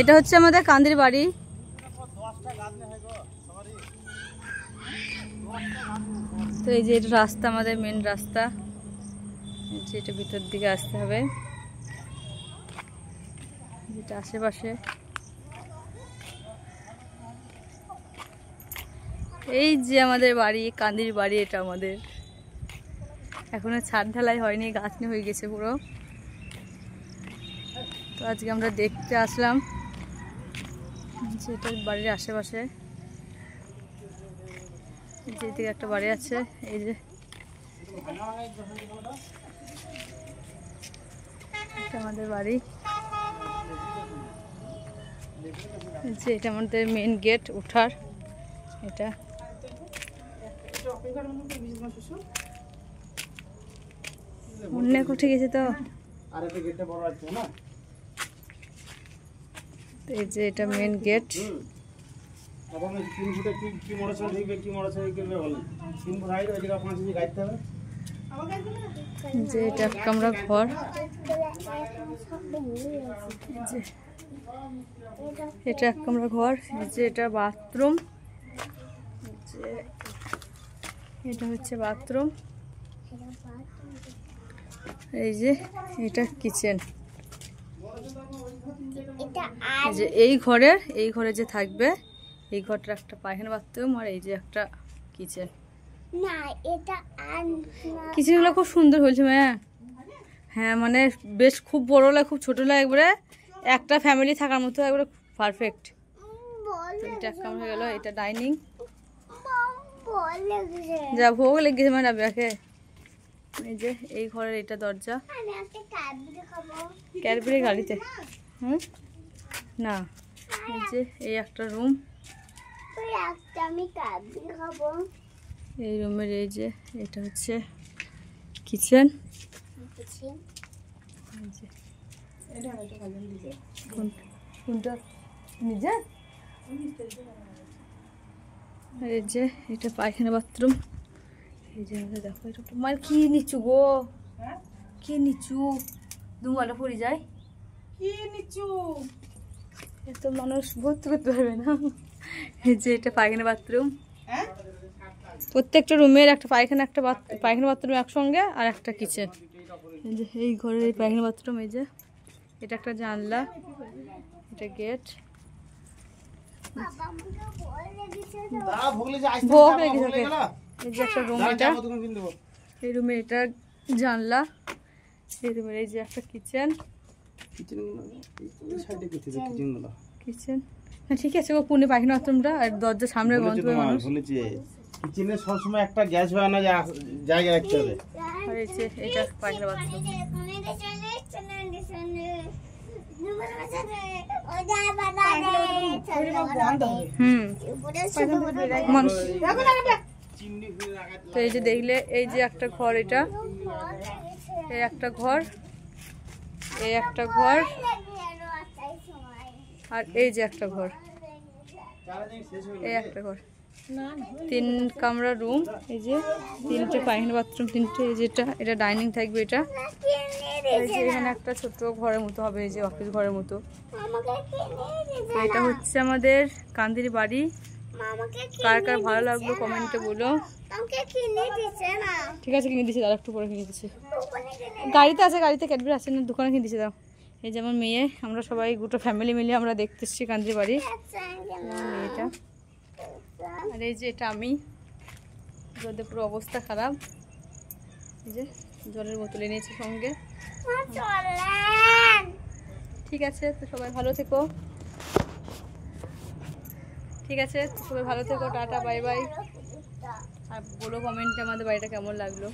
এটা হচ্ছে আমাদের কান্দির বাড়ি। তো এই যে এটা রাস্তা, আমাদের মেন রাস্তা। এটা ভিতর দিকে আসতে হবে, যেটা আশেপাশে। এই যে আমাদের বাড়ি, কান্দির বাড়ি। এটা আমাদের এখনো ছাদ ঢালাই হয়নি, গাছনি হয়ে গেছে পুরো। তো আজকে আমরা দেখতে আসলাম যে এটা বাড়ির আশেপাশে। যেদিকে একটা বাড়ি আছে, এই যে এটা আমাদের বাড়ি। যে এটা আমাদের মেন গেট উঠার। এটা অনেক উঠে গেছে তো। এই যে এটা মেন গেট। যে এটা এক কামরা ঘর। এটা এক কামরা ঘর। যে এটা বাথরুম। যে এটা হচ্ছে বাথরুম। এই যে এটা কিচেন। যে এই ঘরে যে থাকবে, এই ঘরটা একটা পায়খানা বাথরুম, আর এই যে একটা কিচেন। না, এটা কিচেনগুলো খুব সুন্দর হয়েছে মায়া। হ্যাঁ, মানে বেশ খুব বড় লাগে, খুব ছোট লাগে, একবারে একটা ফ্যামিলি থাকার মতো, একবারে পারফেক্ট। এটা এক কামরা হয়ে গেল। এটা ডাইনিং। যা ভোগ লেগেছে মানে রাবিয়াকে। এই যে এই ঘরের এটা দরজা। ক্যাডবেরি গাড়িতে। না, এই যে এই একটা রুম। এই রুমের এই যে এটা হচ্ছে কিচেন। কোনটা নিজে? এই যে এটা পায়খানা বাথরুম। এই যে দেখো, এটা তোমার কি নিচু গো, কি নিচু, দুমালা পড়ে যায়। কি নিচু, এত মানুষ ভর্তি করতে পারবে না। এই যে এটা পায়খানা বাথরুম। প্রত্যেকটা রুমের একটা পায়খানা, একটা পায়খানা বাথরুম একসঙ্গে, আর একটা কিচেন। এই যে এই ঘরের এই পায়খানা বাথরুম। এই যে এটা একটা জানলা, এটা গেট। ভোগ লেগেছে। এই যে একটা রুম, এটা এই রুমের এটা জানলা। এই রুমের এই যে একটা কিচেন। কিচেন হ্যাঁ ঠিক আছে, ও পুনে পায়খানা বাথরুমটা, আর দরজার সামনে গন্ধ মানুষ। কিচেনে সব সময় একটা গ্যাস বানানো জায়গা রাখতে হবে। আর এই যে এটা পায়খানা বাথরুম। মানুষ। তো এই যে দেখলে, এই যে একটা ঘর, এটা এই একটা ঘর, এই একটা ঘর, আর এই যে একটা ঘর, এই একটা ঘর। 3 কামরা রুম। এই যে 3টে পায়খানা বাথরুম, 3টে। এই যেটা এটা ডাইনিং থাকবে। এটা এই যে এখানে একটা ছোট ঘরের মতো হবে, এই যে অফিস ঘরের মতো। এটা হচ্ছে আমাদের কান্দির বাড়ি। কার কার ভালো লাগলো কমেন্টে বলো। ঠিক আছে, কিনে দিচ্ছি, দাঁড়া একটু পরে কিনে দিচ্ছি। গাড়িতে আছে, গাড়িতে ক্যাডবেরি আছে না, দোকানে কিনে দিচ্ছি। দাও। এই যে আমার মেয়ে, আমরা সবাই গোটা ফ্যামিলি মিলে আমরা দেখতে এসেছি কান্দির বাড়ি। মেয়েটা, আর এই যে এটা আমি। রোদে পুরো অবস্থা খারাপ। এই যে জলের বোতল এনেছি সঙ্গে। ঠিক আছে, তো সবাই ভালো থেকো। ঠিক আছে, তো সবাই ভালো থেকো। Tata, bye bye. আর বলো কমেন্টে আমাদের বাড়িটা কেমন লাগলো।